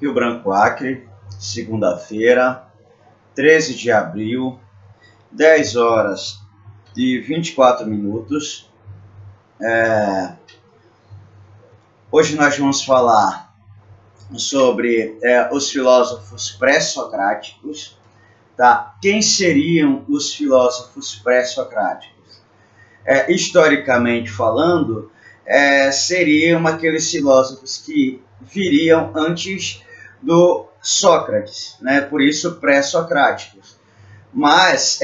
Rio Branco, Acre, segunda-feira, 13 de abril, 10 horas e 24 minutos. Hoje nós vamos falar sobre os filósofos pré-socráticos. Tá? Quem seriam os filósofos pré-socráticos? Historicamente falando, seriam aqueles filósofos que viriam antes do Sócrates, né? Por isso pré-socráticos. Mas,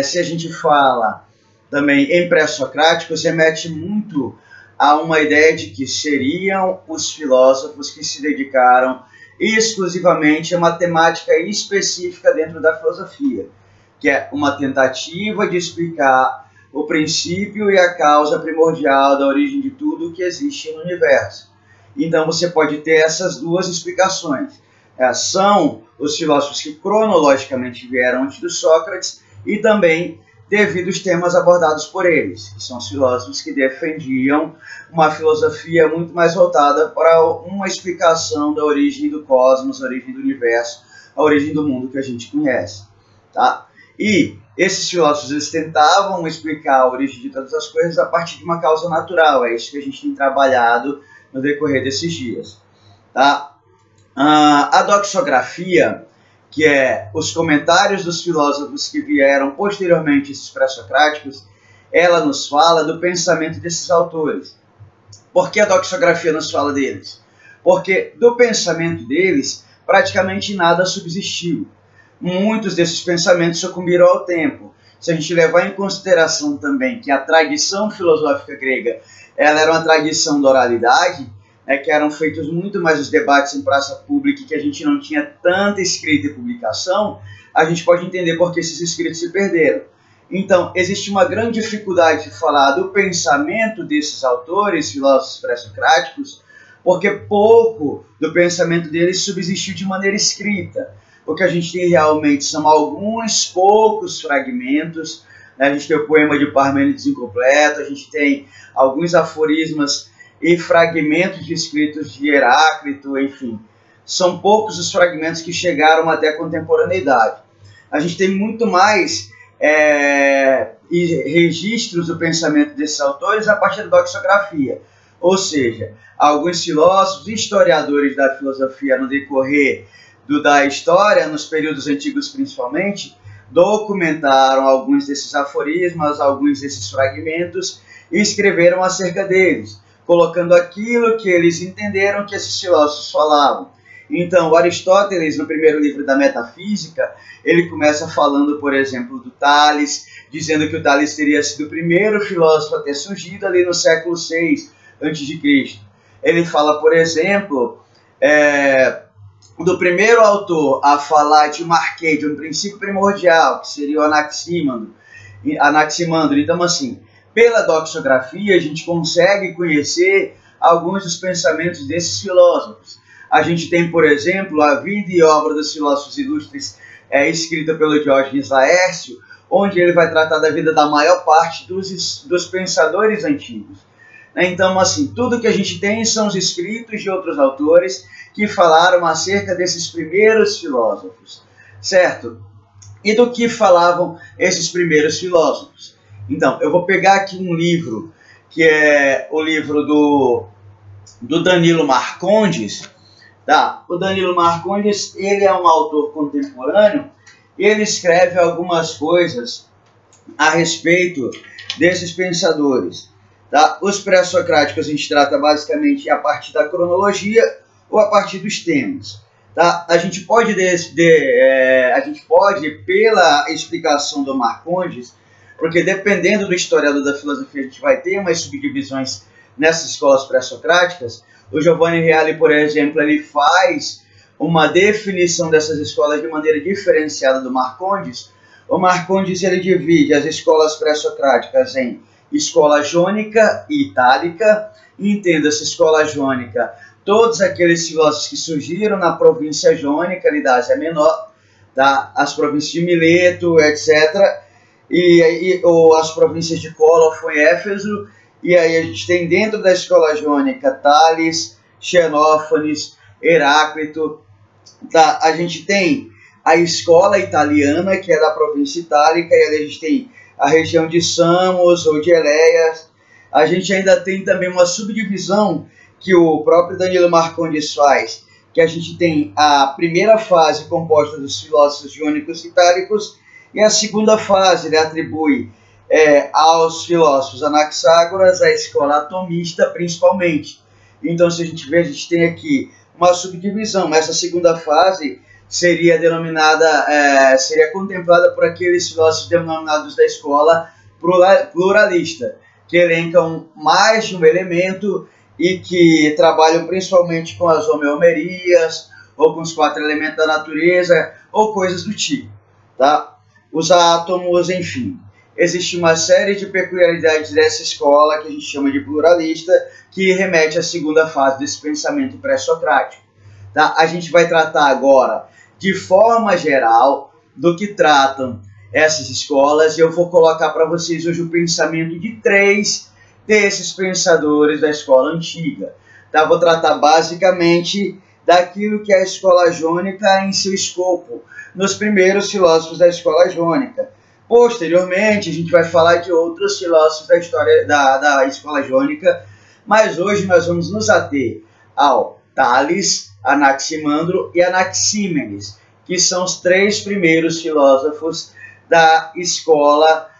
se a gente fala também em pré-socráticos, remete muito a uma ideia de que seriam os filósofos que se dedicaram exclusivamente a uma temática específica dentro da filosofia, que é uma tentativa de explicar o princípio e a causa primordial da origem de tudo que existe no universo. Então você pode ter essas duas explicações. São os filósofos que cronologicamente vieram antes do Sócrates e também devido aos temas abordados por eles, que são os filósofos que defendiam uma filosofia muito mais voltada para uma explicação da origem do cosmos, a origem do universo, a origem do mundo que a gente conhece. Tá? E esses filósofos eles tentavam explicar a origem de todas as coisas a partir de uma causa natural. É isso que a gente tem trabalhado no decorrer desses dias. Tá? A doxografia, que é os comentários dos filósofos que vieram posteriormente, esses pré-socráticos, ela nos fala do pensamento desses autores. Por que a doxografia nos fala deles? Porque do pensamento deles, praticamente nada subsistiu. Muitos desses pensamentos sucumbiram ao tempo. Se a gente levar em consideração também que a tradição filosófica grega ela era uma tradição da oralidade, que eram feitos muito mais os debates em praça pública e que a gente não tinha tanta escrita e publicação, a gente pode entender por que esses escritos se perderam. Então, existe uma grande dificuldade de falar do pensamento desses autores, filósofos pré-socráticos, porque pouco do pensamento deles subsistiu de maneira escrita. O que a gente tem realmente são alguns poucos fragmentos, né? A gente tem o poema de Parmênides incompleto, a gente tem alguns aforismas e fragmentos de escritos de Heráclito, enfim. São poucos os fragmentos que chegaram até a contemporaneidade. A gente tem muito mais registros do pensamento desses autores a partir da doxografia. Ou seja, alguns filósofos, historiadores da filosofia no decorrer da história, nos períodos antigos principalmente, documentaram alguns desses aforismas, alguns desses fragmentos e escreveram acerca deles, colocando aquilo que eles entenderam que esses filósofos falavam. Então, Aristóteles, no primeiro livro da Metafísica, ele começa falando, por exemplo, do Tales, dizendo que o Tales teria sido o primeiro filósofo a ter surgido ali no século VI a.C. Ele fala, por exemplo, do primeiro autor a falar de uma arquê, de um princípio primordial, que seria o Anaximandro. Então, assim, pela doxografia, a gente consegue conhecer alguns dos pensamentos desses filósofos. A gente tem, por exemplo, a vida e obra dos filósofos ilustres, escrita pelo Diógenes Laércio, onde ele vai tratar da vida da maior parte dos pensadores antigos. Então, assim, tudo que a gente tem são os escritos de outros autores que falaram acerca desses primeiros filósofos, certo? E do que falavam esses primeiros filósofos? Então, eu vou pegar aqui um livro, que é o livro do Danilo Marcondes. Tá? O Danilo Marcondes, ele é um autor contemporâneo, e ele escreve algumas coisas a respeito desses pensadores. Tá? Os pré-socráticos a gente trata basicamente a partir da cronologia ou a partir dos temas. Tá? A gente pode, pela explicação do Marcondes, porque dependendo do historiador da filosofia, a gente vai ter umas subdivisões nessas escolas pré-socráticas. O Giovanni Reale, por exemplo, ele faz uma definição dessas escolas de maneira diferenciada do Marcondes. O Marcondes ele divide as escolas pré-socráticas em escola jônica e itálica. Entenda-se escola jônica, todos aqueles filósofos que surgiram na província jônica, ali da Ásia Menor, tá? As províncias de Mileto, etc., ou as províncias de Cólofo e Éfeso. E aí a gente tem dentro da escola jônica Tales, Xenófanes, Heráclito, Tá? A gente tem a escola italiana, que é da província itálica, e ali a gente tem a região de Samos ou de Eléias. A gente ainda tem também uma subdivisão que o próprio Danilo Marcondes faz, que a gente tem a primeira fase composta dos filósofos jônicos e itálicos, e a segunda fase ele atribui aos filósofos anaxágoras, a escola atomista principalmente. Então, se a gente vê, a gente tem aqui uma subdivisão. Essa segunda fase seria denominada, seria contemplada por aqueles filósofos denominados da escola pluralista, que elencam mais de um elemento e que trabalham principalmente com as homeomerias, ou com os 4 elementos da natureza, ou coisas do tipo, tá? Os átomos, enfim. Existe uma série de peculiaridades dessa escola, que a gente chama de pluralista, que remete à segunda fase desse pensamento pré-socrático. Tá? A gente vai tratar agora, de forma geral, do que tratam essas escolas, e eu vou colocar para vocês hoje o pensamento de 3 desses pensadores da escola antiga. Tá? Vou tratar basicamente daquilo que é a escola jônica em seu escopo, nos primeiros filósofos da escola jônica. Posteriormente, a gente vai falar de outros filósofos da história da escola jônica, mas hoje nós vamos nos ater ao Tales, Anaximandro e Anaxímenes, que são os 3 primeiros filósofos da escola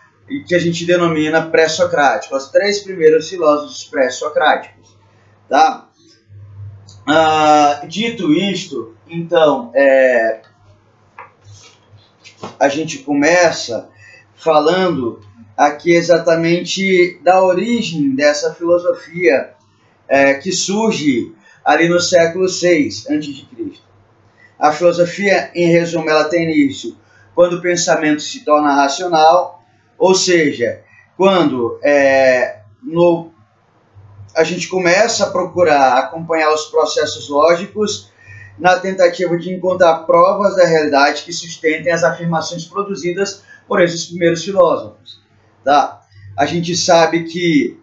que a gente denomina pré-socrático, os 3 primeiros filósofos pré-socráticos. Tá? Dito isto, então, a gente começa falando aqui exatamente da origem dessa filosofia que surge ali no século 6 a.C. A filosofia, em resumo, ela tem início quando o pensamento se torna racional, ou seja, quando a gente começa a procurar acompanhar os processos lógicos na tentativa de encontrar provas da realidade que sustentem as afirmações produzidas por esses primeiros filósofos. Tá? A gente sabe que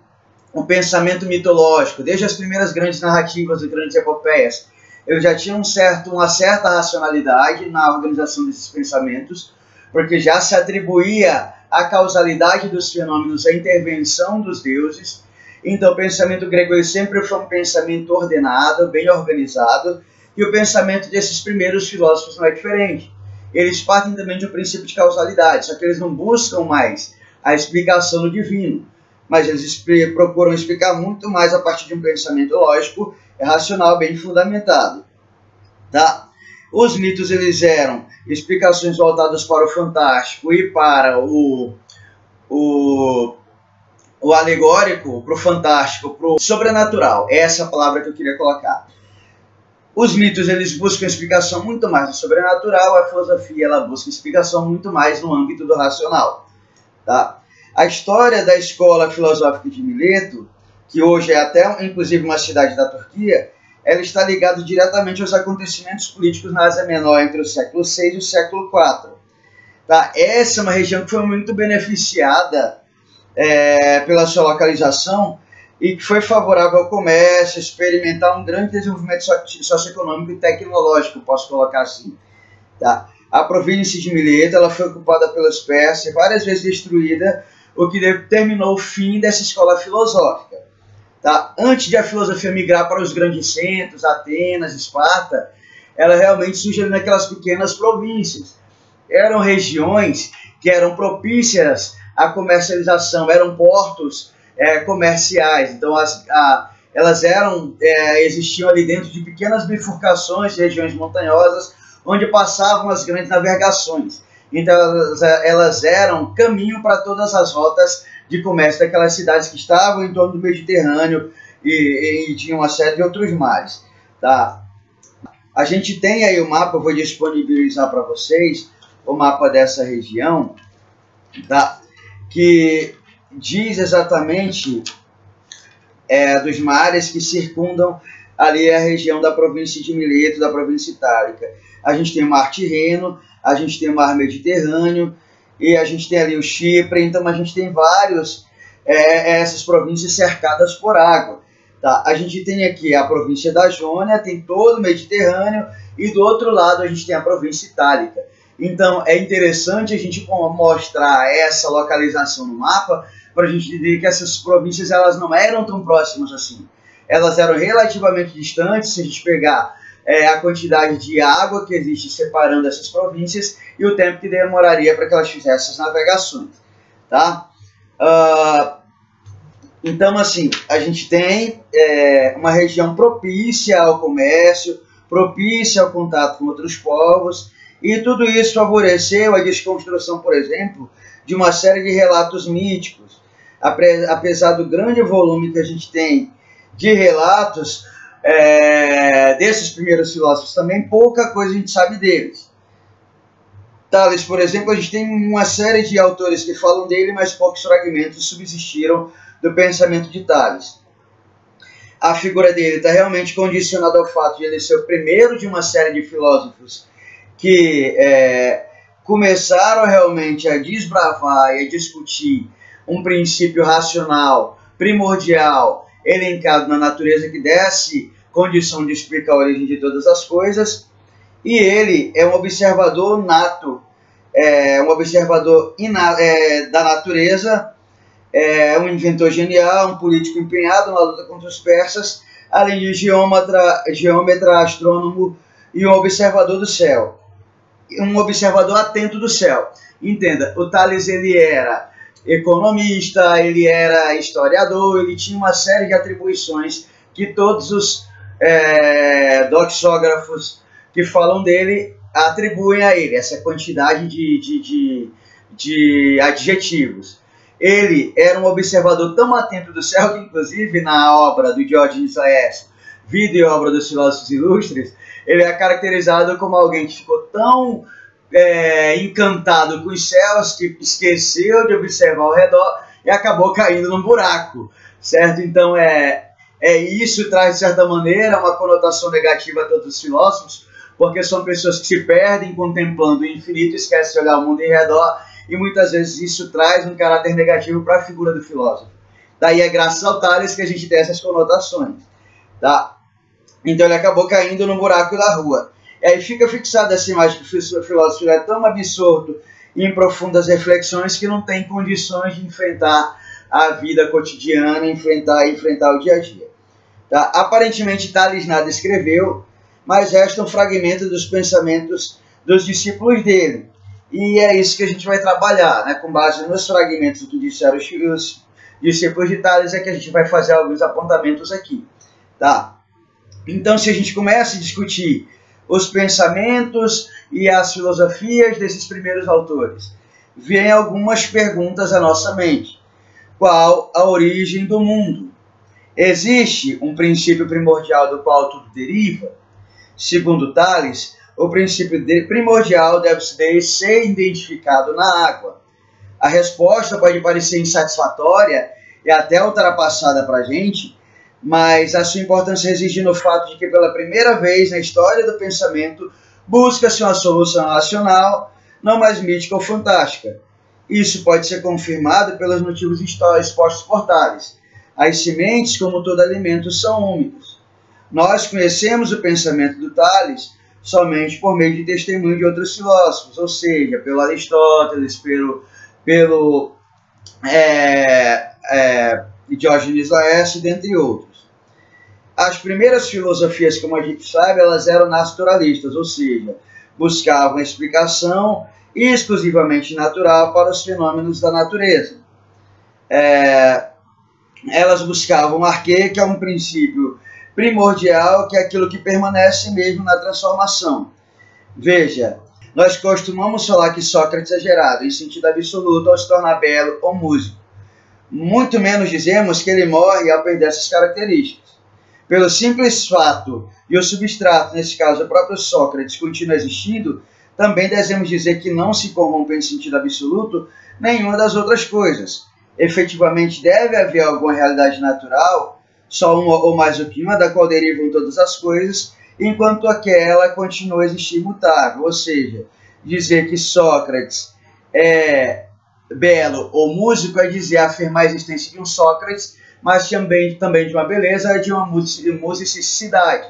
o pensamento mitológico, desde as primeiras grandes narrativas e grandes epopeias, ele já tinha uma certa racionalidade na organização desses pensamentos, porque já se atribuía a causalidade dos fenômenos à intervenção dos deuses. Então o pensamento grego ele sempre foi um pensamento ordenado, bem organizado, e o pensamento desses primeiros filósofos não é diferente. Eles partem também de um princípio de causalidade, só que eles não buscam mais a explicação do divino, mas eles procuram explicar muito mais a partir de um pensamento lógico, racional, bem fundamentado. Tá? Os mitos eles eram explicações voltadas para o fantástico e para o alegórico, para o fantástico, para o sobrenatural. Essa é a palavra que eu queria colocar. Os mitos eles buscam explicação muito mais do sobrenatural, a filosofia ela busca explicação muito mais no âmbito do racional. Tá? A história da escola filosófica de Mileto, que hoje é até inclusive uma cidade da Turquia, ela está ligada diretamente aos acontecimentos políticos na Ásia Menor entre o século VI e o século IV. Tá? Essa é uma região que foi muito beneficiada pela sua localização e que foi favorável ao comércio, experimentar um grande desenvolvimento socioeconômico e tecnológico, posso colocar assim. Tá? A província de Mileto ela foi ocupada pelos persas, várias vezes destruída, o que determinou o fim dessa escola filosófica. Tá? Antes de a filosofia migrar para os grandes centros, Atenas, Esparta, ela realmente surgiu naquelas pequenas províncias. Eram regiões que eram propícias à comercialização, eram portos comerciais. Então, elas existiam ali dentro de pequenas bifurcações de regiões montanhosas, onde passavam as grandes navegações. Então, elas eram caminho para todas as rotas de comércio daquelas cidades que estavam em torno do Mediterrâneo e tinham uma série de outros mares. Tá? A gente tem aí o mapa, eu vou disponibilizar para vocês o mapa dessa região, tá? Que diz exatamente dos mares que circundam ali a região da província de Mileto, da província itálica. A gente tem o Mar Tirreno, a gente tem o Mar Mediterrâneo, e a gente tem ali o Chipre, então a gente tem vários, essas províncias cercadas por água. Tá? A gente tem aqui a província da Jônia, tem todo o Mediterrâneo, e do outro lado a gente tem a província itálica. Então é interessante a gente mostrar essa localização no mapa para a gente entender que essas províncias elas não eram tão próximas assim. Elas eram relativamente distantes, se a gente pegar a quantidade de água que existe separando essas províncias e o tempo que demoraria para que elas fizessem as navegações. Tá? Então, assim, a gente tem uma região propícia ao comércio, propícia ao contato com outros povos, e tudo isso favoreceu a desconstrução, por exemplo, de uma série de relatos míticos. Apesar do grande volume que a gente tem de relatos desses primeiros filósofos também, pouca coisa a gente sabe deles. Tales, por exemplo, a gente tem uma série de autores que falam dele, mas poucos fragmentos subsistiram do pensamento de Tales. A figura dele está realmente condicionada ao fato de ele ser o primeiro de uma série de filósofos que começaram realmente a desbravar e a discutir um princípio racional, primordial, elencado na natureza que desse condição de explicar a origem de todas as coisas, e ele é um observador nato, um observador da natureza, um inventor genial, um político empenhado na luta contra os persas, além de geômetra, astrônomo e um observador do céu. Um observador atento do céu. Entenda, o Tales ele era economista, ele era historiador, ele tinha uma série de atribuições que todos os doxógrafos que falam dele atribuem a ele, essa quantidade de adjetivos. Ele era um observador tão atento do céu que, inclusive, na obra do Diógenes Laércio, Vida e Obra dos Filósofos Ilustres, ele é caracterizado como alguém que ficou tão encantado com os céus que esqueceu de observar ao redor e acabou caindo num buraco, certo? Então, isso traz, de certa maneira, uma conotação negativa a todos os filósofos, porque são pessoas que se perdem contemplando o infinito e esquecem de olhar o mundo em redor, e muitas vezes isso traz um caráter negativo para a figura do filósofo. Daí é graças ao Tales que a gente tem essas conotações. Tá? Então ele acabou caindo no buraco da rua. E aí fica fixada essa imagem que o filósofo é tão absorto em profundas reflexões que não tem condições de enfrentar a vida cotidiana, enfrentar o dia a dia. Tá? Aparentemente Tales nada escreveu, mas restam fragmentos dos pensamentos dos discípulos dele. E é isso que a gente vai trabalhar, né? Com base nos fragmentos que disseram os discípulos de Tales, é que a gente vai fazer alguns apontamentos aqui. Tá? Então, se a gente começa a discutir os pensamentos e as filosofias desses primeiros autores, vêm algumas perguntas à nossa mente. Qual a origem do mundo? Existe um princípio primordial do qual tudo deriva? Segundo Tales, o princípio primordial deve ser identificado na água. A resposta pode parecer insatisfatória e até ultrapassada para a gente, mas a sua importância reside no fato de que, pela primeira vez na história do pensamento, busca-se uma solução racional, não mais mítica ou fantástica. Isso pode ser confirmado pelos motivos expostos por Tales. As sementes, como todo alimento, são úmidas. Nós conhecemos o pensamento do Tales somente por meio de testemunho de outros filósofos, ou seja, pelo Aristóteles, pelo Diógenes Laércio, dentre outros. As primeiras filosofias, como a gente sabe, elas eram naturalistas, ou seja, buscavam explicação exclusivamente natural para os fenômenos da natureza. Elas buscavam o arquê, que é um princípio primordial, que é aquilo que permanece mesmo na transformação. Veja, nós costumamos falar que Sócrates é gerado em sentido absoluto ao se tornar belo ou músico. Muito menos dizemos que ele morre ao perder essas características. Pelo simples fato de o substrato, nesse caso o próprio Sócrates, continua existindo, também devemos dizer que não se corrompe em sentido absoluto nenhuma das outras coisas. Efetivamente deve haver alguma realidade natural, só uma ou mais do que uma, da qual derivam todas as coisas, enquanto aquela continua a existir imutável. Ou seja, dizer que Sócrates é belo ou músico é dizer afirmar a existência de um Sócrates, mas também de uma beleza, de uma musicidade.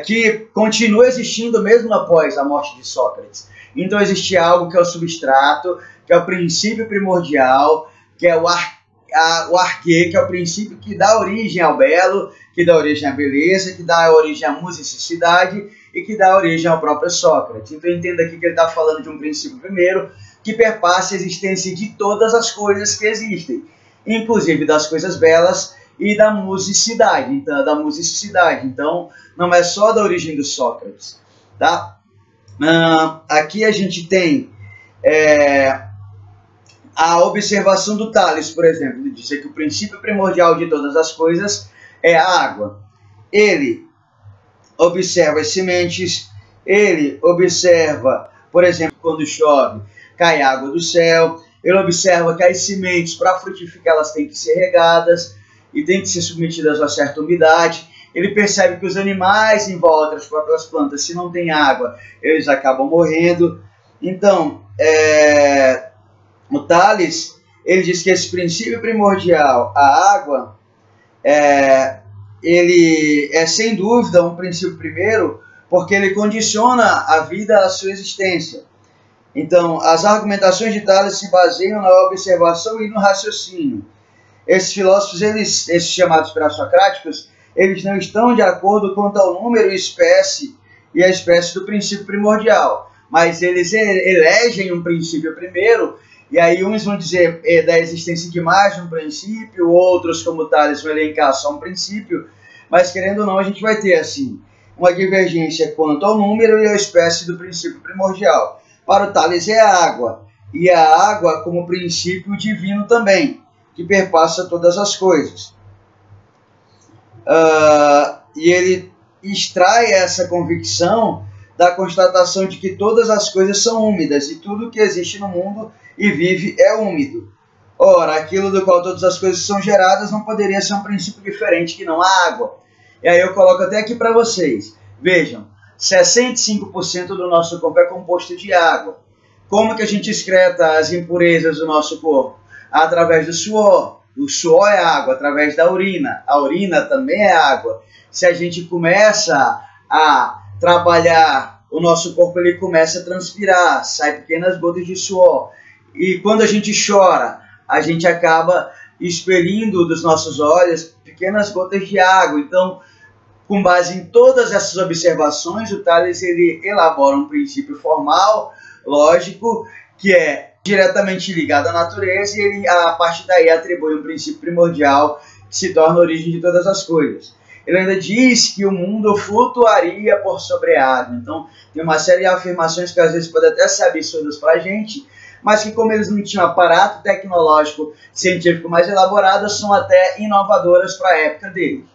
que continua existindo mesmo após a morte de Sócrates. Então existe algo que é o substrato, que é o princípio primordial, que é o arquê, que é o princípio que dá origem ao belo, que dá origem à beleza, que dá origem à musicidade e que dá origem ao próprio Sócrates. Então entenda aqui que ele está falando de um princípio primeiro que perpassa a existência de todas as coisas que existem, inclusive das coisas belas e da musicidade. Então não é só da origem do Sócrates, tá? Aqui a gente tem a observação do Tales, por exemplo. Ele diz que o princípio primordial de todas as coisas é a água. Ele observa as sementes, ele observa, por exemplo, quando chove, cai água do céu, ele observa que as sementes, para frutificar, elas têm que ser regadas e têm que ser submetidas a certa umidade. Ele percebe que os animais em volta das próprias plantas, se não tem água, eles acabam morrendo. Então, o Tales, ele diz que esse princípio primordial, a água, ele é sem dúvida um princípio primeiro, porque ele condiciona a vida à sua existência. Então, as argumentações de Tales se baseiam na observação e no raciocínio. Esses filósofos, esses chamados pré-socráticos, eles não estão de acordo quanto ao número e a espécie do princípio primordial, mas eles elegem um princípio primeiro, e aí uns vão dizer da existência de mais de um princípio, outros, como Tales, vão elencar só um princípio, mas querendo ou não, a gente vai ter assim uma divergência quanto ao número e à espécie do princípio primordial. Para o Tales é a água, e a água como princípio divino também, que perpassa todas as coisas. E ele extrai essa convicção da constatação de que todas as coisas são úmidas e tudo que existe no mundo e vive é úmido. Ora, aquilo do qual todas as coisas são geradas não poderia ser um princípio diferente que não a água. E aí eu coloco até aqui para vocês. Vejam, 65% do nosso corpo é composto de água. Como que a gente excreta as impurezas do nosso corpo? Através do suor. O suor é água, através da urina. A urina também é água. Se a gente começa a trabalhar, o nosso corpo ele começa a transpirar, sai pequenas gotas de suor. E quando a gente chora, a gente acaba expelindo dos nossos olhos pequenas gotas de água. Então, com base em todas essas observações, o Tales ele elabora um princípio formal, lógico, que é diretamente ligado à natureza, e ele, a partir daí, atribui um princípio primordial que se torna a origem de todas as coisas. Ele ainda diz que o mundo flutuaria por sobre a água. Então, tem uma série de afirmações que às vezes podem até ser absurdas para a gente, mas que, como eles não tinham aparato tecnológico científico mais elaborado, são até inovadoras para a época deles.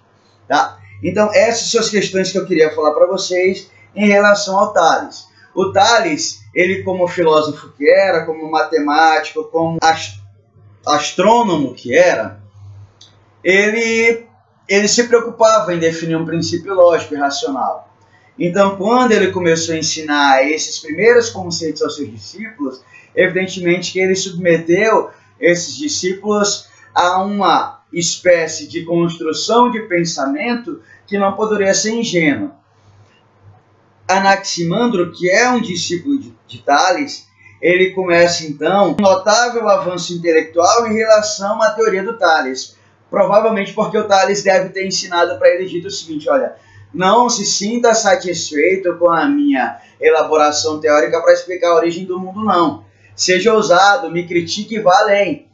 Tá? Então, essas são as questões que eu queria falar para vocês em relação ao Tales. O Tales, ele como filósofo que era, como matemático, como astrônomo que era, ele se preocupava em definir um princípio lógico e racional. Então, quando ele começou a ensinar esses primeiros conceitos aos seus discípulos, evidentemente que ele submeteu esses discípulos a uma espécie de construção de pensamento que não poderia ser ingênua. Anaximandro, que é um discípulo de Tales, ele começa então um notável avanço intelectual em relação à teoria do Tales. Provavelmente porque o Tales deve ter ensinado para ele dito o seguinte: olha, não se sinta satisfeito com a minha elaboração teórica para explicar a origem do mundo, não. Seja ousado, me critique e vá além.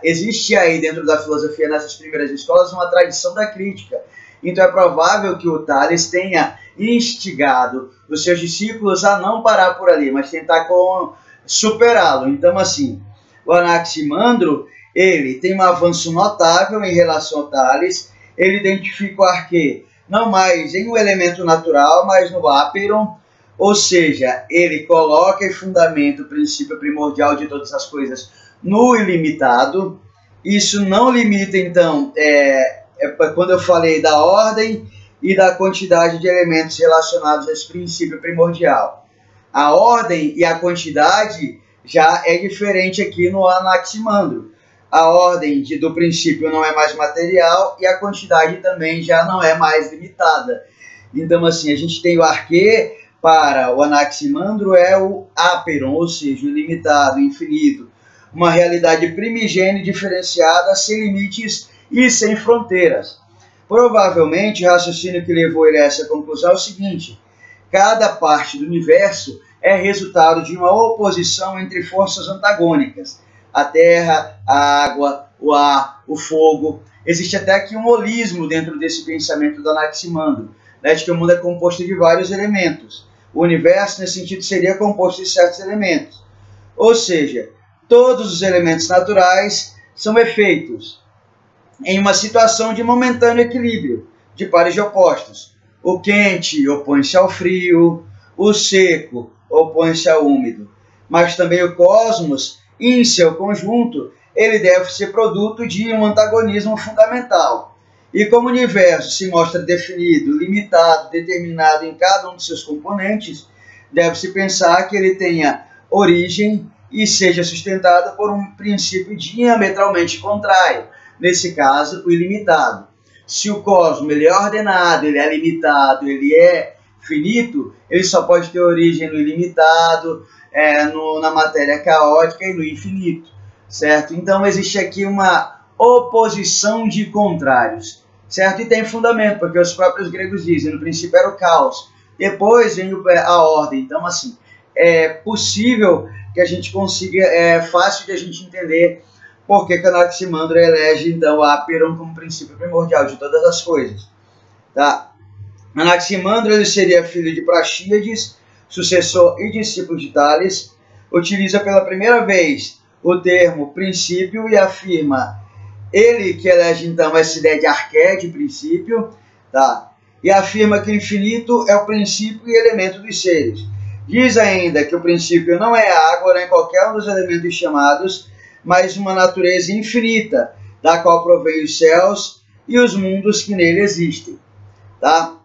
Existe aí dentro da filosofia, nessas primeiras escolas, uma tradição da crítica. Então é provável que o Tales tenha instigado os seus discípulos a não parar por ali, mas tentar superá-lo. Então, assim, o Anaximandro, ele tem um avanço notável em relação ao Tales. Ele identifica o arquê não mais em um elemento natural, mas no áperon, ou seja, ele coloca e fundamenta o princípio primordial de todas as coisas no ilimitado. Isso não limita, então, quando eu falei da ordem e da quantidade de elementos relacionados a esse princípio primordial. A ordem e a quantidade já é diferente aqui no Anaximandro. A ordem do princípio não é mais material e a quantidade também já não é mais limitada. Então, assim, a gente tem o arquê, para o Anaximandro é o áperon, ou seja, o ilimitado, o infinito. Uma realidade primigênia diferenciada, sem limites e sem fronteiras. Provavelmente, o raciocínio que levou ele a essa conclusão é o seguinte: cada parte do universo é resultado de uma oposição entre forças antagônicas. A terra, a água, o ar, o fogo. Existe até aqui um holismo dentro desse pensamento do Anaximandro, né, de que o mundo é composto de vários elementos. O universo, nesse sentido, seria composto de certos elementos. Ou seja, todos os elementos naturais são efeitos em uma situação de momentâneo equilíbrio, de pares de opostos. O quente opõe-se ao frio, o seco opõe-se ao úmido. Mas também o cosmos, em seu conjunto, ele deve ser produto de um antagonismo fundamental. E como o universo se mostra definido, limitado, determinado em cada um de seus componentes, deve-se pensar que ele tenha origem e seja sustentado por um princípio diametralmente contrário, nesse caso, o ilimitado. Se o cosmos ele é ordenado, ele é limitado, ele é finito, ele só pode ter origem no ilimitado, na matéria caótica e no infinito, certo? Então existe aqui uma oposição de contrários, certo? E tem fundamento, porque os próprios gregos dizem, no princípio era o caos, depois vem a ordem. Então, assim, é possível que a gente consiga, é fácil de a gente entender por que Anaximandro elege, então, a Áperon como princípio primordial de todas as coisas, tá? Anaximandro ele seria filho de Praxíades, sucessor e discípulo de Tales, utiliza pela primeira vez o termo princípio e afirma, ele que elege então essa ideia de arqué, de princípio, tá? E afirma que o infinito é o princípio e elemento dos seres. Diz ainda que o princípio não é a água, nem qualquer um dos elementos chamados, mas uma natureza infinita, da qual provém os céus e os mundos que nele existem, tá?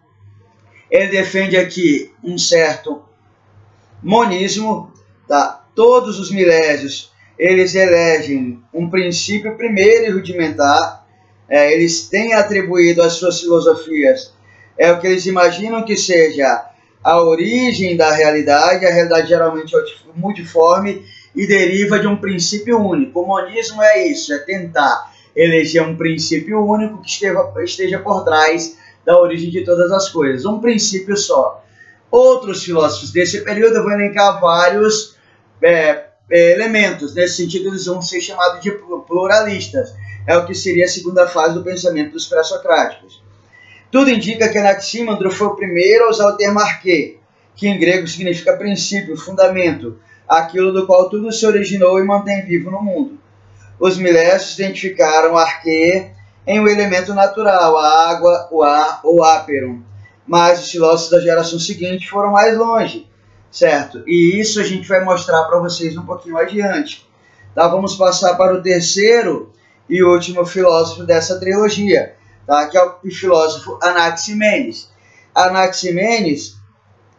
Ele defende aqui um certo monismo, tá? Todos os milésios, eles elegem um princípio primeiro e rudimentar, eles têm atribuído às suas filosofias, o que eles imaginam que seja a origem da realidade. A realidade geralmente é multiforme e deriva de um princípio único. O monismo é isso, é tentar eleger um princípio único que esteja por trás da origem de todas as coisas, um princípio só. Outros filósofos desse período vão elencar vários elementos. Nesse sentido, eles vão ser chamados de pluralistas. É o que seria a segunda fase do pensamento dos pré-socráticos. Tudo indica que Anaximandro foi o primeiro a usar o termo arquê, que em grego significa princípio, fundamento, aquilo do qual tudo se originou e mantém vivo no mundo. Os milésios identificaram o arquê em um elemento natural, a água, o ar ou áperon. Mas os filósofos da geração seguinte foram mais longe, certo? E isso a gente vai mostrar para vocês um pouquinho adiante. Tá? Vamos passar para o terceiro e último filósofo dessa trilogia, tá? Que é o filósofo Anaximenes. Anaximenes,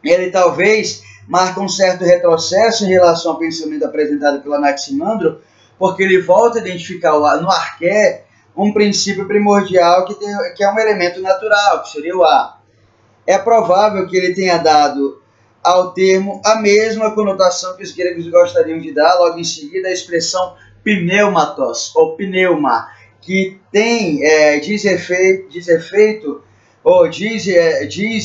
ele talvez marca um certo retrocesso em relação ao pensamento apresentado pelo Anaximandro, porque ele volta a identificar no arqué um princípio primordial que é um elemento natural, que seria o ar. É provável que ele tenha dado ao termo a mesma conotação que os gregos gostariam de dar, logo em seguida a expressão pneumatos, ou pneuma, que tem, diz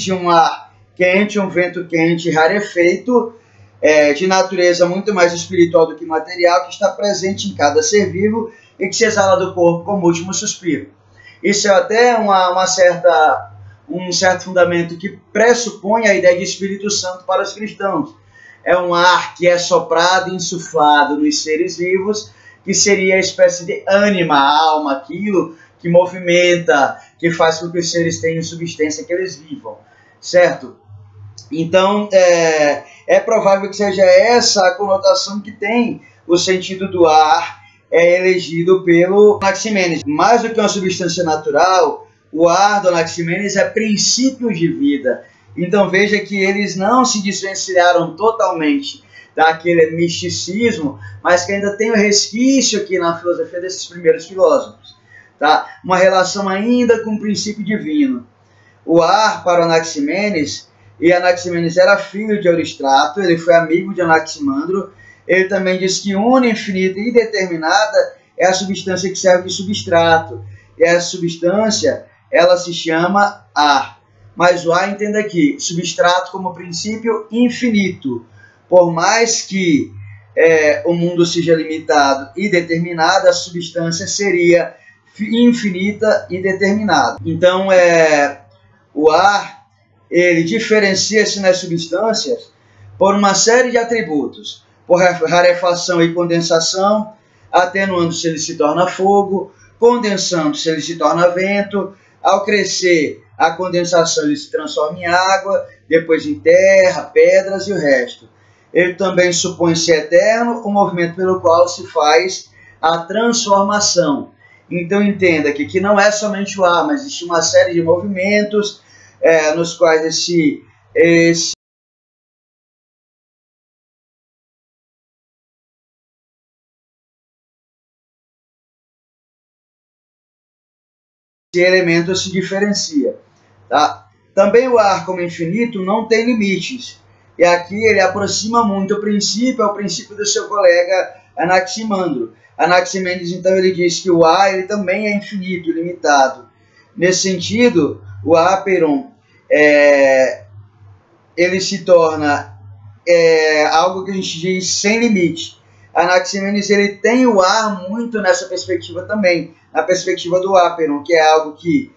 de um ar quente, um vento quente rarefeito, de natureza muito mais espiritual do que material, que está presente em cada ser vivo e que se exala do corpo como último suspiro. Isso é até um certo fundamento que pressupõe a ideia de Espírito Santo para os cristãos. É um ar que é soprado e insuflado nos seres vivos, que seria a espécie de ânima, alma, aquilo que movimenta, que faz com que os seres tenham substância, que eles vivam, certo? Então, é provável que seja essa a conotação que tem o sentido do ar elegido pelo Anaximenes. Mais do que uma substância natural, o ar do Anaximenes é princípio de vida. Então veja que eles não se desvencilharam totalmente daquele misticismo, mas que ainda tem um resquício aqui na filosofia desses primeiros filósofos, tá? Uma relação ainda com o princípio divino. o ar para o Anaximenes, e Anaximenes era filho de Euristrato, ele foi amigo de Anaximandro. Ele também diz que una, infinita e determinada é a substância que serve de substrato. E essa substância, ela se chama ar. Mas o ar, entenda aqui, substrato como princípio infinito. Por mais que o mundo seja limitado e determinado, a substância seria infinita e determinada. Então, o ar, ele diferencia-se nas substâncias por uma série de atributos. Por rarefação e condensação, atenuando-se ele se torna fogo, condensando-se ele se torna vento, ao crescer a condensação ele se transforma em água, depois em terra, pedras e o resto. Ele também supõe ser eterno, o movimento pelo qual se faz a transformação. Então entenda que não é somente o ar, mas existe uma série de movimentos nos quais esse elemento se diferencia. Tá? Também o ar, como infinito, não tem limites. E aqui ele aproxima muito o princípio ao princípio do seu colega Anaximandro. Anaximenes, então, ele diz que o ar ele também é infinito, ilimitado. Nesse sentido, o áperon ele se torna algo que a gente diz sem limite. Anaximenes ele tem o ar muito nessa perspectiva também, na perspectiva do áperon, que é algo que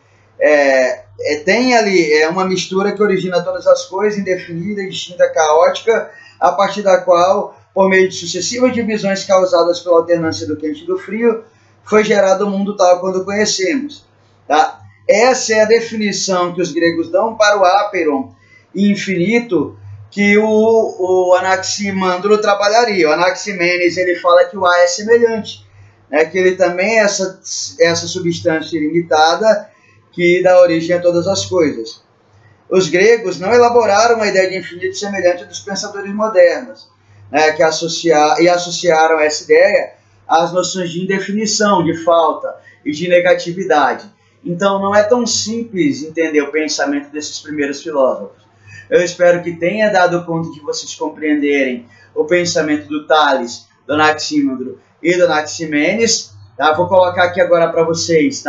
tem ali uma mistura que origina todas as coisas, indefinida, distinta, caótica, a partir da qual, por meio de sucessivas divisões causadas pela alternância do quente e do frio, foi gerado o mundo tal quando conhecemos. Tá? Essa é a definição que os gregos dão para o áperon infinito, que o Anaximandro trabalharia. O Anaximenes ele fala que o ar é semelhante, que ele também é essa substância ilimitada que dá origem a todas as coisas. Os gregos não elaboraram uma ideia de infinito semelhante dos pensadores modernos, que associaram essa ideia às noções de indefinição, de falta e de negatividade. Então não é tão simples entender o pensamento desses primeiros filósofos. Eu espero que tenha dado conta de vocês compreenderem o pensamento do Tales, do Anaximandro e do Anaximenes. Tá? Vou colocar aqui agora para vocês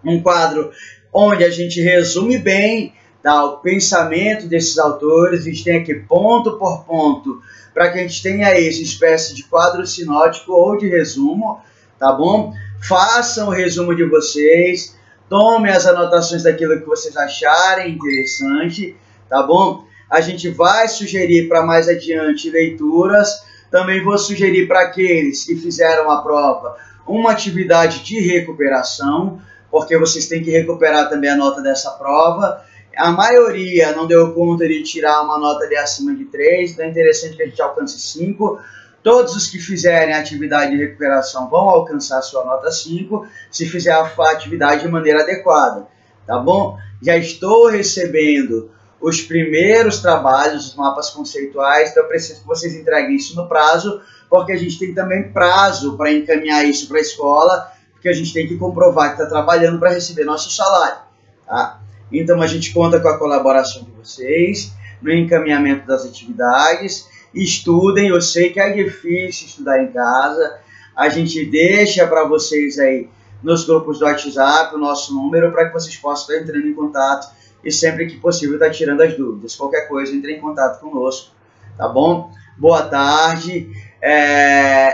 um quadro onde a gente resume bem o pensamento desses autores. A gente tem aqui ponto por ponto, para que a gente tenha essa espécie de quadro sinótico ou de resumo, tá bom? Façam o resumo de vocês, tomem as anotações daquilo que vocês acharem interessante, tá bom? A gente vai sugerir para mais adiante leituras. Também vou sugerir para aqueles que fizeram a prova uma atividade de recuperação, porque vocês têm que recuperar também a nota dessa prova. A maioria não deu conta de tirar uma nota de acima de 3, então é interessante que a gente alcance 5. Todos os que fizerem a atividade de recuperação vão alcançar a sua nota 5, se fizer a atividade de maneira adequada, tá bom? Já estou recebendo os primeiros trabalhos, os mapas conceituais, então eu preciso que vocês entreguem isso no prazo, porque a gente tem também prazo para encaminhar isso para a escola, porque a gente tem que comprovar que está trabalhando para receber nosso salário, tá? Então a gente conta com a colaboração de vocês no encaminhamento das atividades. Estudem, eu sei que é difícil estudar em casa, a gente deixa para vocês aí nos grupos do WhatsApp o nosso número para que vocês possam estar entrando em contato e sempre que possível estar tirando as dúvidas. Qualquer coisa, entre em contato conosco, tá bom? Boa tarde,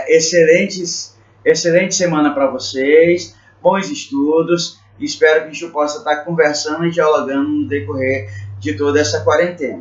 excelente semana para vocês, bons estudos. Espero que a gente possa estar conversando e dialogando no decorrer de toda essa quarentena.